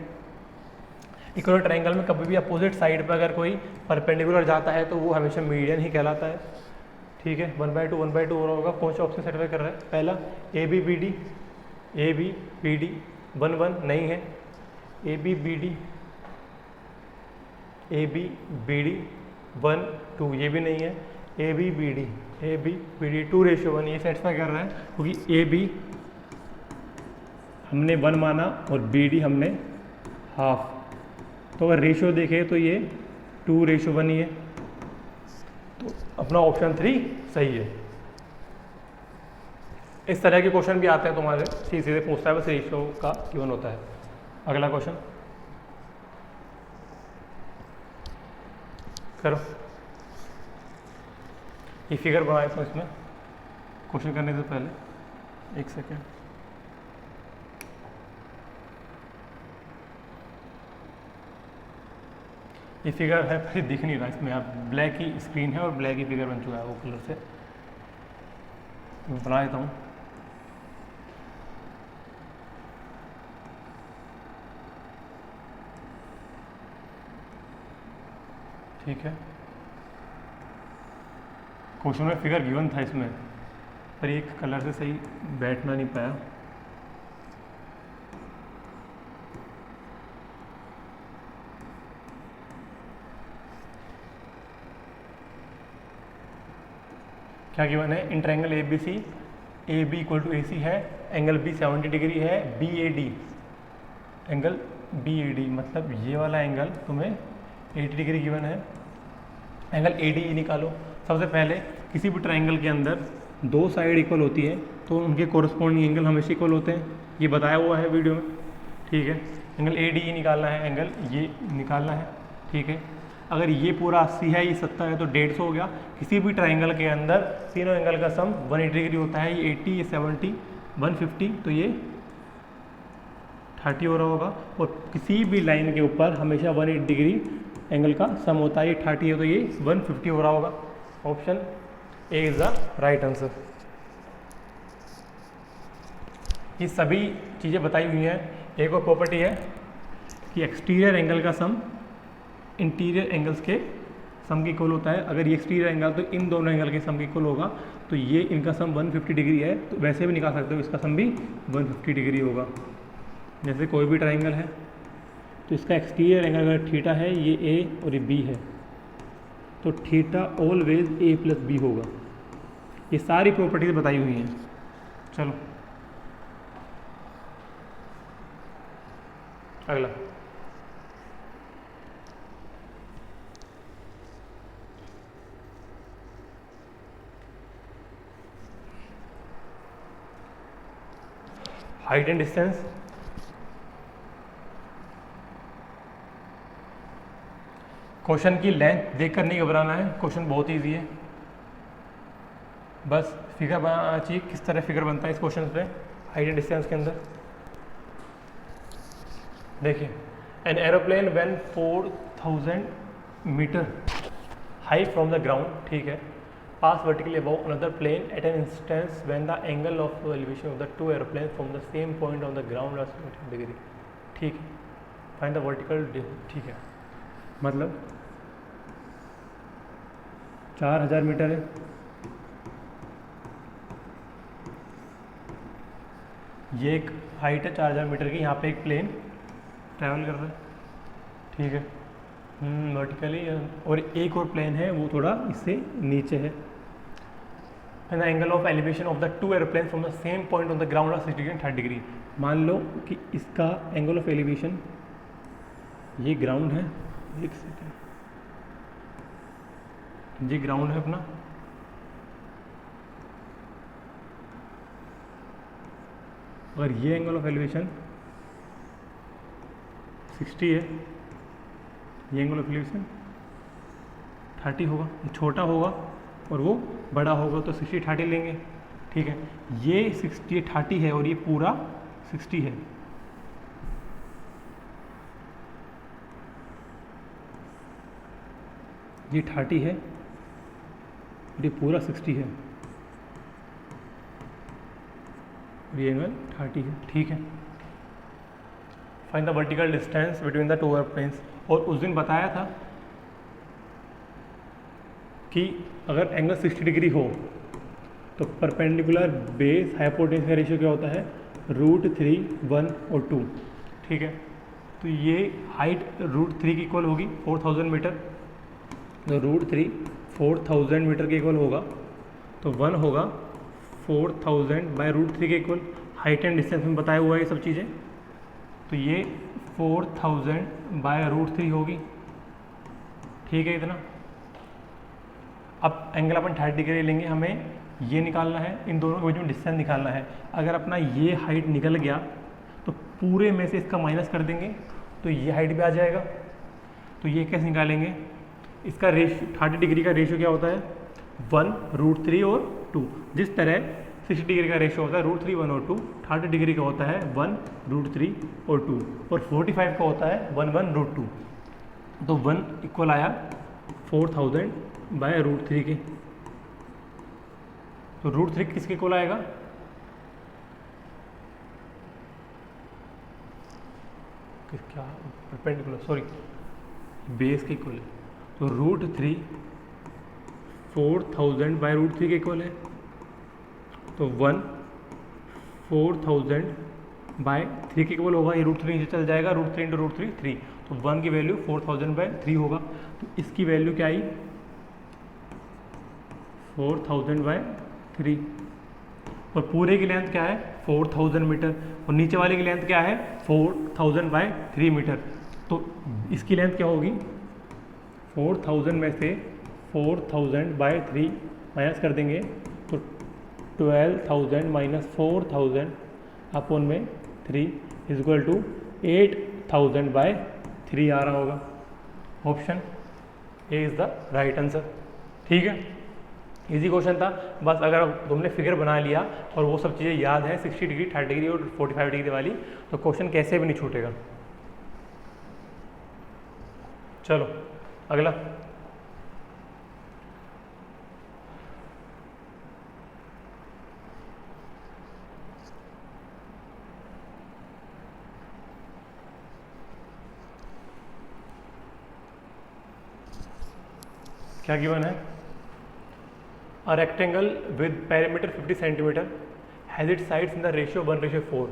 इक्वल ट्रायंगल में कभी भी अपोजिट साइड पर अगर कोई परपेंडिकुलर जाता है तो वो हमेशा मीडियन ही कहलाता है। ठीक है, 1/2 1/2 हो रहा होगा। कौन सा ऑप्शन सेटिस्फाई कर रहा है? पहला ABBD 1 1 नहीं है, ABBD 1 2 ये भी नहीं है, ABBD 2:1 ये सेटिस्फाई कर रहा है, क्योंकि AB हमने 1 माना और BD हमने हाफ, तो अगर रेशियो देखें तो ये 2:1 ही है, तो अपना ऑप्शन 3 सही है। इस तरह के क्वेश्चन भी आते हैं तुम्हारे, सीधे पूछता है, बस रेशियो का गिवन होता है। अगला क्वेश्चन करो। ये फिगर बनाए तो इसमें क्वेश्चन करने से पहले 1 सेकेंड, ये फिगर है फिर दिख नहीं रहा इसमें, आप ब्लैक ही स्क्रीन है और ब्लैक ही फिगर बन चुका है वो कलर से, बना देता हूँ। ठीक है, क्वेश्चन में फिगर गिवन था इसमें, पर एक कलर से सही बैठना नहीं पाया। क्या गिवन है? In triangle A B C, A B equal to A C है, एंगल बी 70 डिग्री है, B A D, angle B A D मतलब ये वाला एंगल तुम्हें 80 डिग्री गिवन है, एंगल ए डी निकालो। सबसे पहले किसी भी ट्रायंगल के अंदर दो साइड इक्वल होती है तो उनके कोरस्पॉन्डिंग एंगल हमेशा इक्वल होते हैं, ये बताया हुआ है वीडियो में, ठीक है। एंगल ए डी निकालना है, एंगल ये निकालना है, ठीक है। अगर ये पूरा 80 है, ये 70 है तो 150 हो गया। किसी भी ट्रायंगल के अंदर तीनों एंगल का सम 180 डिग्री होता है, ये 80, ये 70, 150 तो ये 30 हो रहा होगा। और किसी भी लाइन के ऊपर हमेशा 180 डिग्री एंगल का सम होता है, ये 30 है तो ये 150 हो रहा होगा। Option A is the right answer. ये सभी चीज़ें बताई हुई हैं। एक और प्रॉपर्टी है कि एक्सटीरियर एंगल का सम इंटीरियर एंगल्स के सम के इक्वल होता है। अगर ये एक्सटीरियर एंगल तो इन दोनों एंगल के सम के इक्वल होगा, तो ये इनका सम 150 डिग्री है, तो वैसे भी निकाल सकते हो इसका सम भी 150 डिग्री होगा। जैसे कोई भी ट्रायंगल है तो इसका एक्सटीरियर एंगल अगर थीटा है, ये ए और ये बी है, तो theta always A plus B होगा। ये सारी प्रॉपर्टीज बताई हुई हैं। चलो अगला, हाइट एंड डिस्टेंस। क्वेश्चन की लेंथ देखकर नहीं घबराना है, क्वेश्चन बहुत इजी है, बस फिगर बनाना चाहिए। किस तरह फिगर बनता है इस क्वेश्चन पे हाइट एंड डिस्टेंस के अंदर। देखिए, an aeroplane when 4000 metre high from the ground, ठीक है, pass vertically above another plane at an instance when the angle of elevation of the two aeroplane from the same point on the ground are 70 degree, ठीक है। फाइंड द वर्टिकल, ठीक है, मतलब 4000 मीटर है, ये एक हाइट है 4000 मीटर की, यहाँ पे एक प्लेन ट्रैवल कर रहा है, ठीक है, वर्टिकली। और एक और प्लेन है वो थोड़ा इससे नीचे है। And the angle of elevation of the two aeroplane from the same point on the ground of 60 degree 30 degree. मान लो कि इसका एंगल ऑफ एलिवेशन, ये ग्राउंड है, एक सेकेंड, ये ग्राउंड है अपना, अगर ये एंगल ऑफ एलिवेशन 60 है, ये एंगल ऑफ एलिवेशन 30 होगा, ये छोटा होगा और वो बड़ा होगा तो 60 30 लेंगे, ठीक है। ये 60 30 है और ये पूरा 60 है, ये 30 है और ये पूरा 60 है, ये एंगल 30 है, ठीक है। Find the vertical distance between the two aeroplanes. और उस दिन बताया था कि अगर एंगल 60 डिग्री हो तो परपेंडिकुलर बेस हाइपोटेन्यूज का रेशियो क्या होता है, √3, 1 और 2, ठीक है। तो ये हाइट √3 की इक्वल होगी 4000 मीटर, तो √3 4000 मीटर के इक्वल होगा, तो 1 होगा 4000 बाय √3 के इक्वल। हाइट एंड डिस्टेंस में बताया हुआ है ये सब चीज़ें, तो ये 4000 बाय √3 होगी, ठीक है इतना। अब एंगल अपन 30 डिग्री लेंगे, हमें ये निकालना है, इन दोनों के बीच में डिस्टेंस निकालना है। अगर अपना ये हाइट निकल गया तो पूरे में से इसका माइनस कर देंगे तो ये हाइट भी आ जाएगा। तो ये कैसे निकालेंगे, इसका रेशियो 30 डिग्री का रेशियो क्या होता है, 1 √3 और 2। जिस तरह 60 डिग्री का रेशियो होता है √3, 1 और 2, 30 डिग्री का होता है 1 √3 और 2, और 45 का होता है 1 1 √2। तो 1 इक्वल आया 4000 बाय √3 के। तो √3 किसके इक्वल आएगा, क्या परपेंडिकुलर, सॉरी बेस के इक्वल है। तो √3 4000 बाई रूट 3 के इक्वल है, तो 1 4000 बाय 3 के इक्वल होगा, ये रूट 3 नीचे चल जाएगा, रूट 3 इंटू रूट 3 3, तो 1 की वैल्यू 4000 बाय 3 होगा, तो इसकी वैल्यू क्या आई 4000 बाय 3, और पूरे की लेंथ क्या है 4000 मीटर, और नीचे वाले की लेंथ क्या है 4000 बाय 3 मीटर, तो इसकी लेंथ क्या होगी 4000 में से 4000 बाय 3 माइनस कर देंगे, तो 12000 माइनस 4000 अपॉन में 3 इज इक्वल टू 8000 बाय 3 आ रहा होगा। Option A is the right answer. ठीक है, इजी क्वेश्चन था, बस अगर तुमने फिगर बना लिया और वो सब चीज़ें याद है 60 डिग्री 30 डिग्री और 45 डिग्री वाली, तो क्वेश्चन कैसे भी नहीं छूटेगा। चलो अगला, क्या गिवन है, a rectangle with perimeter 50 centimetre has it sides in the ratio 1:4।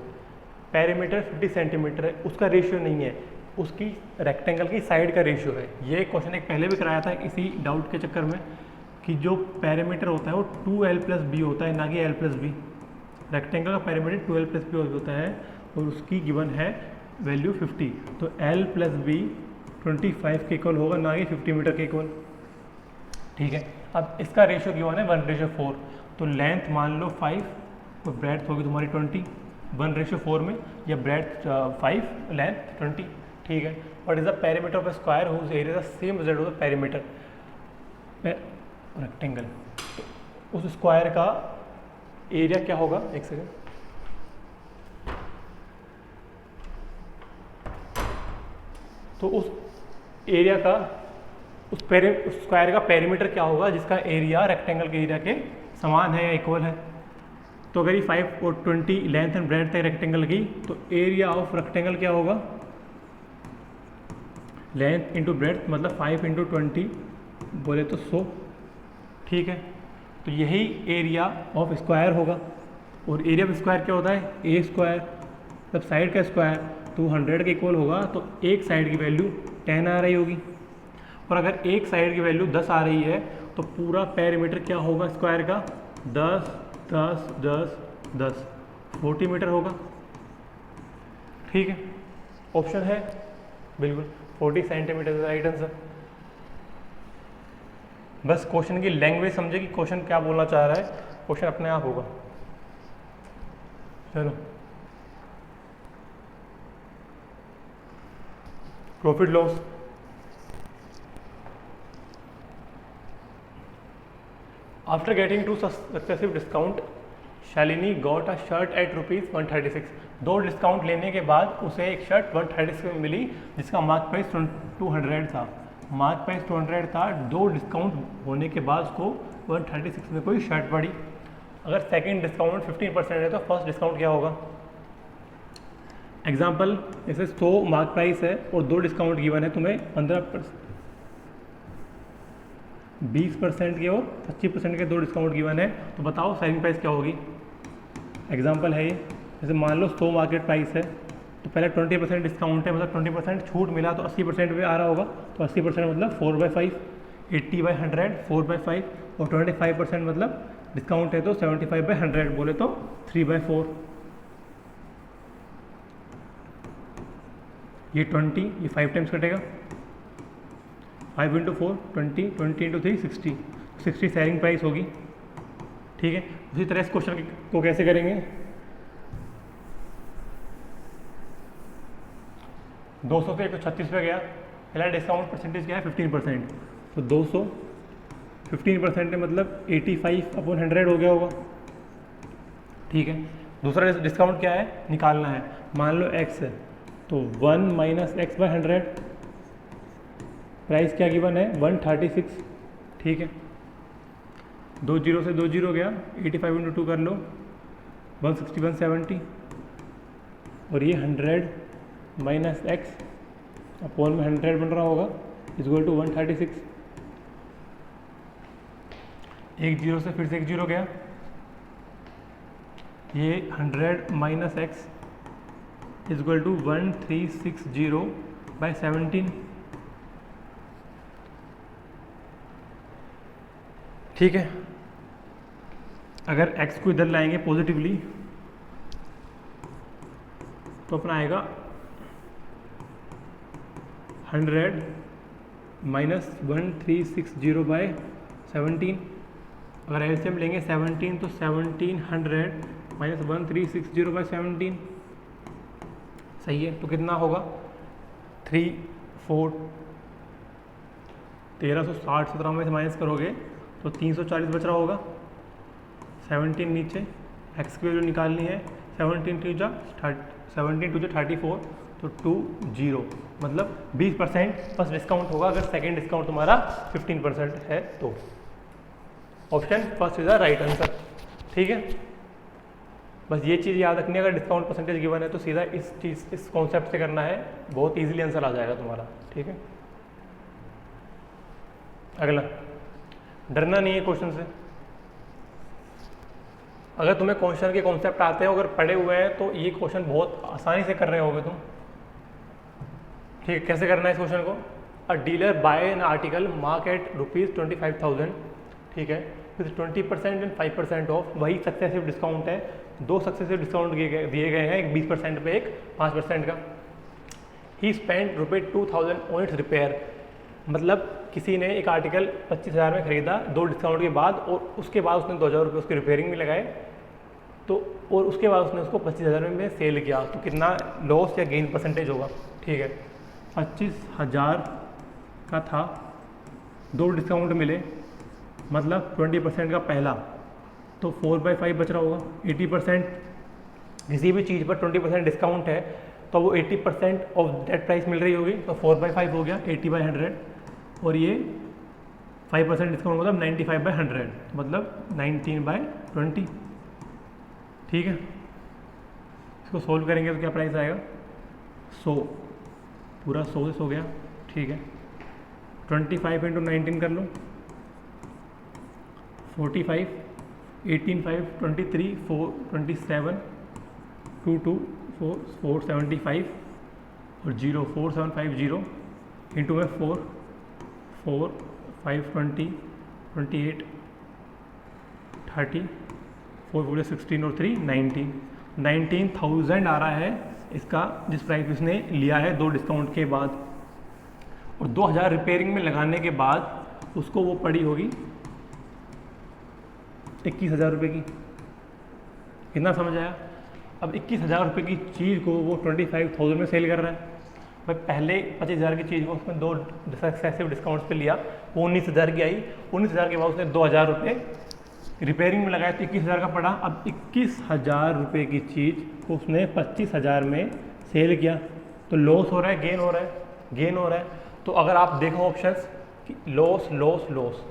Perimeter 50 centimetre है, उसका रेशियो नहीं है, उसकी रेक्टेंगल की साइड का रेशियो है। ये क्वेश्चन एक पहले भी कराया था इसी डाउट के चक्कर में, कि जो पेरीमीटर होता है वो 2l+b होता है, ना कि l+b। रेक्टेंगल का पेरीमीटर 2l+b होता है और उसकी गिवन है वैल्यू 50, तो l+b 25 के इक्वल होगा, ना कि 50 मीटर के इक्वल। ठीक है, अब इसका रेशियो गिवन है 1:4, तो लेंथ मान लो 5 और ब्रेड्थ होगी तुम्हारी 20, 1:4 में, या ब्रेड्थ 5 लेंथ 20। ठीक है, और is the perimeter of a square whose area the same as the perimeter rectangle, तो उस स्क्वायर का एरिया क्या होगा, एक सेकेंड, तो उस एरिया का उस स्क्वायर का पेरीमीटर क्या होगा जिसका एरिया रेक्टेंगल के एरिया के समान है या इक्वल है। तो अगर ये 5 और 20 लेंथ एंड ब्रेड्थ है रेक्टेंगल की, तो एरिया ऑफ रेक्टेंगल क्या होगा, लेंथ इंटू ब्रेड्थ, मतलब 5 इंटू 20 बोले तो 100। ठीक है, तो यही एरिया ऑफ स्क्वायर होगा, और एरिया ऑफ स्क्वायर क्या होता है ए स्क्वायर, मतलब साइड का स्क्वायर, तो 100 के इक्वल होगा, तो एक साइड की वैल्यू 10 आ रही होगी, और अगर एक साइड की वैल्यू 10 आ रही है तो पूरा पेरीमीटर क्या होगा स्क्वायर का 10 10 10 10 40 मीटर होगा। ठीक है, ऑप्शन है बिल्कुल 40 सेंटीमीटर राइट आंसर। बस क्वेश्चन की लैंग्वेज समझे कि क्वेश्चन क्या बोलना चाह रहा है, क्वेश्चन अपने आप होगा। चलो, profit loss, after getting two successive discount Shalini got a shirt eight ₹136। 2 discount लेने के बाद उसे एक शर्ट 136 में मिली जिसका मार्क प्राइस 200 था, मार्क प्राइस 200 था, 2 डिस्काउंट होने के बाद उसको 136 में कोई शर्ट पड़ी। अगर सेकंड डिस्काउंट 15% है तो फर्स्ट डिस्काउंट क्या होगा। एग्जाम्पल, जैसे 100 मार्क प्राइस है और 2 डिस्काउंट गिवन है तुम्हें 15%, 20% के और 25% के 2 डिस्काउंट गिवन है, तो बताओ सेलिंग प्राइस क्या होगी। एग्जांपल है ये, जैसे मान लो 100 मार्केट प्राइस है, तो पहले 20% डिस्काउंट है, मतलब 20% छूट मिला तो 80% पे आ रहा होगा, तो 80% मतलब 4/5, 80/100 4/5, और 25% मतलब डिस्काउंट है तो 75/100, बोले तो 3/4। ये 20, ये 5 टाइम्स कटेगा, 5 × 4 20, 20 × 3 60, 60 सेलिंग प्राइस होगी। ठीक है, उसी तरह इस क्वेश्चन को कैसे करेंगे, 200 से 136 पे गया, पहला डिस्काउंट परसेंटेज क्या है 15%, तो 200 15% है मतलब 85/100 हो गया होगा। ठीक है, दूसरा डिस्काउंट क्या है निकालना है, मान लो x है तो 1 - x/100, प्राइस क्या गिवन है 136। ठीक है, 2 0 से 2 0 गया, 85 × 2 कर लो 160 170, और ये 100 - x अपॉन में 100 बन रहा होगा इक्वल टू 136। एक जीरो से फिर से एक जीरो गया, ये 100 minus X is equal to 1360/17। ठीक है, अगर x को इधर लाएंगे पॉजिटिवली तो अपना आएगा 100 माइनस 1360/17। अगर एलसीएम लेंगे 17 तो 1700 माइनस 1360/17 सही है। तो कितना होगा 3 4 1360 17 में से माइनस करोगे तो 340 बच रहा होगा। 17 नीचे, एक्स की वैल्यू निकालनी है, 17 टू जा 34 तो 20, मतलब 20% फर्स्ट डिस्काउंट होगा अगर सेकेंड डिस्काउंट तुम्हारा 15% है तो। Option first is the right answer. ठीक है, बस ये चीज़ याद रखनी है, अगर डिस्काउंट परसेंटेज गिवन है तो सीधा इस कॉन्सेप्ट से करना है, बहुत इजीली आंसर आ जाएगा तुम्हारा। ठीक है, अगला, डरना नहीं है क्वेश्चन से। अगर तुम्हें क्वेश्चन के कॉन्सेप्ट आते हैं, अगर पढ़े हुए हैं तो ये क्वेश्चन बहुत आसानी से कर रहे होगे तुम। ठीक है, कैसे करना है इस क्वेश्चन को। A dealer buy an article mark at ₹25,000। ठीक है, विद 20% एंड 5% ऑफ, वही सक्सेसिव डिस्काउंट है, दो सक्सेसिव डिस्काउंट दिए गए हैं, एक 20% पे एक 5% का। ही स्पेंड ₹2,000 ऑन इट्स रिपेयर, मतलब किसी ने एक आर्टिकल 25,000 में खरीदा दो डिस्काउंट के बाद, और उसके बाद उसने 2,000 रुपये उसकी रिपेयरिंग में लगाए, तो और उसके बाद उसने उसको 25,000 में सेल किया, तो कितना लॉस या गेन परसेंटेज होगा। ठीक है, 25,000 का था, दो डिस्काउंट मिले, मतलब 20% का पहला, तो 4/5 बच रहा होगा। 80% किसी भी चीज़ पर 20% डिस्काउंट है तो वो 80% ऑफ दैट प्राइस मिल रही होगी, तो 4/5 हो गया 80/100, और ये 5% डिस्काउंट मतलब 95/100, मतलब 19/20। ठीक है, इसको सोल्व करेंगे तो क्या प्राइस आएगा 100, पूरा 100 से 100 गया। ठीक है, 25 × 19 कर लो, 45, 18 5 23 4 27 2 2 4 475 और 0 4750 इंटू में 4 4 5 20 28 30 4 4 16 और 3 19,000 आ रहा है इसका, जिस प्राइस इसने लिया है दो डिस्काउंट के बाद, और 2,000 रिपेयरिंग में लगाने के बाद उसको वो पड़ी होगी 21,000 रुपये की। कितना समझ आया। अब 21,000 रुपये की चीज़ को वो 25,000 में सेल कर रहा है। भाई पहले 25,000 की चीज़ को उसने दो सक्सेसिव डिस्काउंट्स पे लिया, वो 19,000 की आई, 19,000 के बाद उसने 2,000 रुपये रिपेयरिंग में लगाया तो 21,000 का पड़ा। अब 21,000 रुपये की चीज़ को उसने 25,000 में सेल किया, तो लॉस हो रहा है गेन हो रहा है, गेन हो रहा है। तो अगर आप देखो ऑप्शंस कि लॉस लॉस लॉस,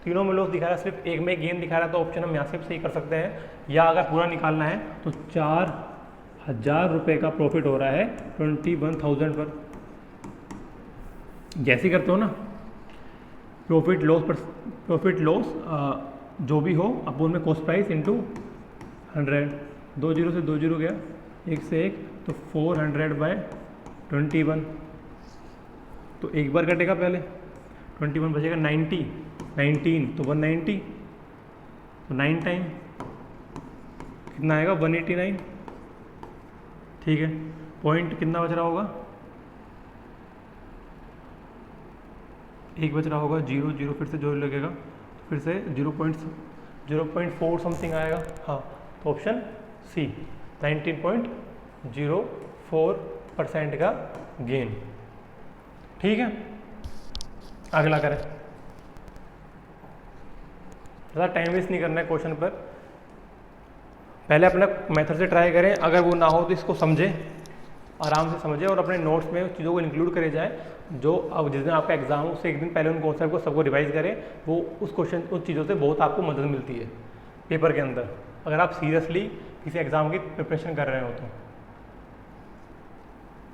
तीनों में लॉस दिखा रहा है, सिर्फ एक में गेन दिखा रहा है, तो ऑप्शन हम यहाँ से सही कर सकते हैं। या अगर पूरा निकालना है तो 4,000 रुपये का प्रॉफिट हो रहा है 21,000 पर। जैसे करते हो ना, प्रॉफिट लॉस जो भी हो अपन में कॉस्ट प्राइस इंटू 100, 2 0 से 2 0 गया, 1 से 1, तो 400/21, तो एक बार कटेगा पहले, 21 बचेगा 19 तो 190, तो 9 टाइम कितना आएगा 189। ठीक है, पॉइंट कितना बच रहा होगा, एक बच रहा होगा, 0 0 फिर से जो लगेगा, फिर से 0.4 समथिंग आएगा। हाँ, तो ऑप्शन सी 19.04% का गेन। ठीक है, अगला करें, ज़्यादा टाइम वेस्ट नहीं करना है क्वेश्चन पर, पहले अपना मेथड से ट्राई करें, अगर वो ना हो तो इसको समझें, आराम से समझें और अपने नोट्स में उस चीज़ों को इंक्लूड करे जाए, जो अब जिस दिन आपका एग्जाम हो उससे एक दिन पहले उन कॉन्सेप्ट को सबको रिवाइज करें, वो उस चीज़ों से बहुत आपको मदद मिलती है पेपर के अंदर, अगर आप सीरियसली किसी एग्ज़ाम की प्रिपरेशन कर रहे हो तो,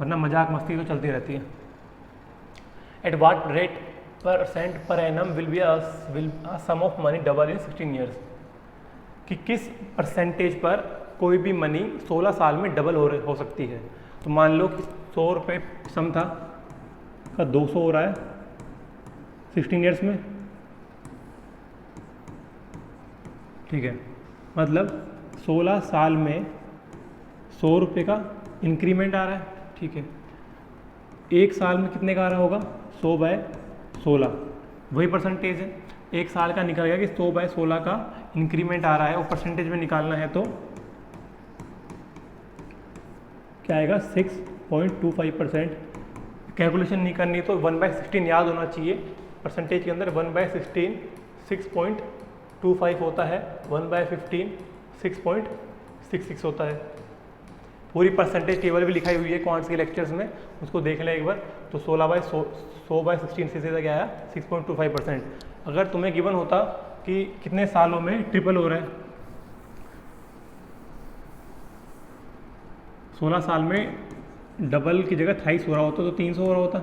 वरना मजाक मस्ती तो चलती रहती है। At what rate percent per annum will be sum of money double in 16 years, कि किस परसेंटेज पर कोई भी मनी 16 साल में डबल हो सकती है। तो मान लो कि 100 रुपये सम था का 200 हो रहा है 16 ईयर्स में, ठीक है। मतलब 16 साल में 100 रुपये का इंक्रीमेंट आ रहा है, ठीक है। एक साल में कितने का आ रहा होगा, 100/16, वही परसेंटेज है। एक साल का निकल गया कि 100/16 का इंक्रीमेंट आ रहा है, और परसेंटेज में निकालना है तो क्या आएगा, 6.25%। कैलकुलेशन नहीं करनी तो 1/16 याद होना चाहिए। परसेंटेज के अंदर 1/16 6.25 होता है, 1/15 6.66 होता है। पूरी परसेंटेज टेबल भी लिखाई हुई है क्वांट्स के लेक्चर्स में, उसको देख लें एक बार। तो 100/16 से सीधा क्या आया, 6.25%। अगर तुम्हें गिवन होता कि कितने सालों में ट्रिपल हो रहा है, 16 साल में डबल की जगह 28 हो रहा होता तो 300 हो रहा होता,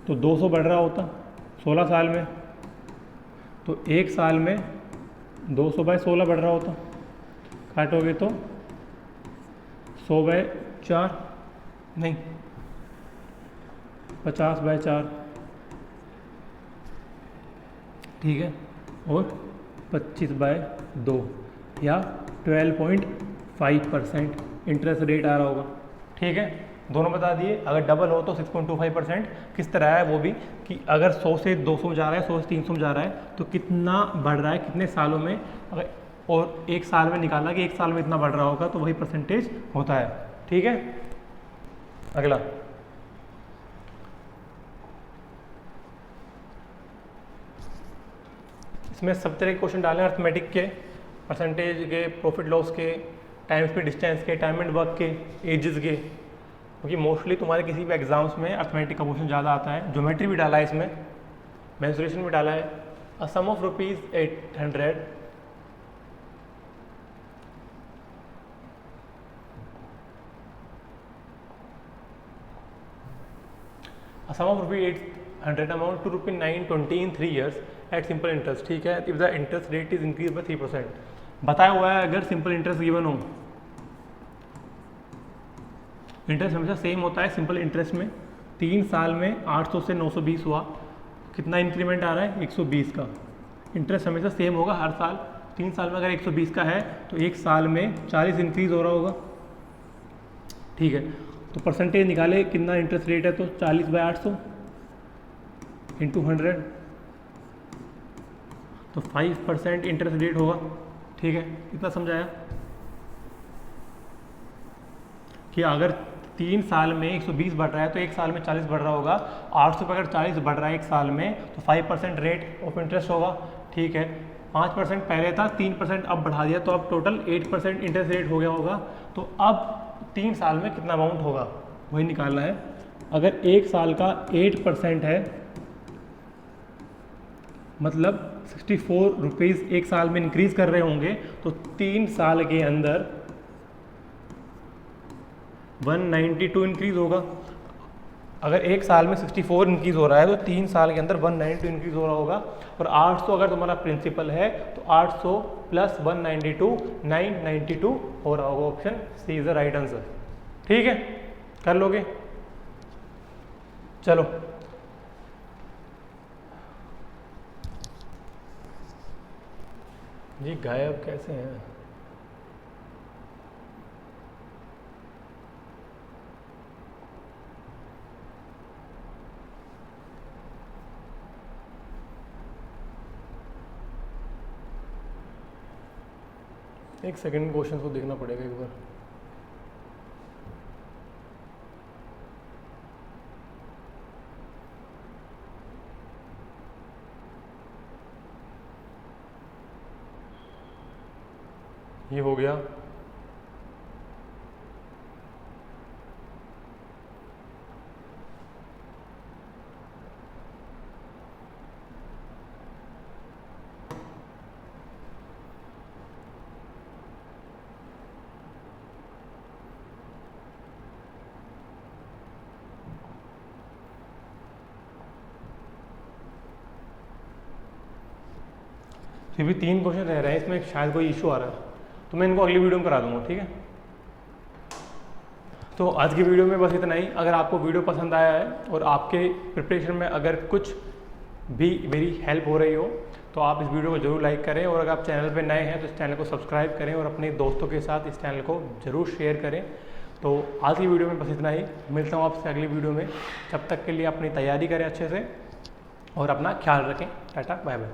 तो 200 बढ़ रहा होता 16 साल में, तो एक साल में 200/16 बढ़ रहा होता। काटोगे तो 100/4 नहीं, 50/4, ठीक है, और 25/2 या 12.5% इंटरेस्ट रेट आ रहा होगा, ठीक है। दोनों बता दिए। अगर डबल हो तो 6.25%। किस तरह है वो भी, कि अगर 100 से 200 में जा रहा है, 100 से 300 में जा रहा है, तो कितना बढ़ रहा है कितने सालों में, अगर और एक साल में निकाला कि एक साल में इतना बढ़ रहा होगा, तो वही परसेंटेज होता है, ठीक है। अगला, इसमें सब तरह के क्वेश्चन डाले हैं, अर्थमेटिक के, परसेंटेज के, प्रॉफिट लॉस के, टाइम स्पीड डिस्टेंस के, टाइम एंड वर्क के, एजेस के, क्योंकि मोस्टली तुम्हारे किसी भी एग्जाम्स में अर्थमेटिक का क्वेश्चन ज़्यादा आता है। ज्योमेट्री भी डाला है इसमें, मेंसुरेशन भी डाला है। अ सम of ₹800 a sum of ₹800 amount to ₹920 in 3 years at simple interest, ठीक है। if the interest rate is increased by 3%, बताया हुआ है अगर सिंपल इंटरेस्ट गिवन हो, इंटरेस्ट हमेशा सेम होता है सिंपल इंटरेस्ट में। 3 साल में 800 से 920 हुआ, कितना इंक्रीमेंट आ रहा है, 120 का। इंटरेस्ट हमेशा सेम होगा हर साल। 3 साल में अगर 120 का है तो एक साल में 40 इंक्रीज हो रहा होगा, ठीक है। तो परसेंटेज निकाले कितना इंटरेस्ट रेट है, तो 40/800 इंटू 100, तो 5% इंटरेस्ट रेट होगा, ठीक है। इतना समझाया कि अगर 3 साल में 120 बढ़ रहा है तो एक साल में 40 बढ़ रहा होगा। 800 पर अगर 40 बढ़ रहा है एक साल में, तो 5% रेट ऑफ इंटरेस्ट होगा, ठीक है। 5% पहले था, 3% अब बढ़ा दिया, तो अब टोटल 8% इंटरेस्ट रेट हो गया होगा। तो अब 3 साल में कितना अमाउंट होगा वही निकालना है। अगर एक साल का 8% है, मतलब 64 रुपीज़ एक साल में इंक्रीज कर रहे होंगे, तो 3 साल के अंदर 192 इंक्रीज होगा। अगर एक साल में 64 इंक्रीज हो रहा है, तो 3 साल के अंदर 192 इंक्रीज हो रहा होगा। और 800 अगर तुम्हारा प्रिंसिपल है, तो 800 प्लस 192 992 हो रहा होगा। Option C is the right answer, ठीक है। कर लोगे, चलो। जी गायब कैसे हैं? एक सेकंड, क्वेश्चन को देखना पड़ेगा एक बार। ये हो गया। फिर भी 3 क्वेश्चन रह रहे हैं, इसमें शायद कोई इशू आ रहा है, तो मैं इनको अगली वीडियो में करा दूँगा, ठीक है। तो आज की वीडियो में बस इतना ही। अगर आपको वीडियो पसंद आया है और आपके प्रिपरेशन में अगर कुछ भी मेरी हेल्प हो रही हो तो आप इस वीडियो को जरूर लाइक करें, और अगर आप चैनल पे नए हैं तो इस चैनल को सब्सक्राइब करें और अपने दोस्तों के साथ इस चैनल को जरूर शेयर करें। तो आज की वीडियो में बस इतना ही, मिलता हूँ आपसे अगली वीडियो में। जब तक के लिए अपनी तैयारी करें अच्छे से और अपना ख्याल रखें। Ta-ta bye bye.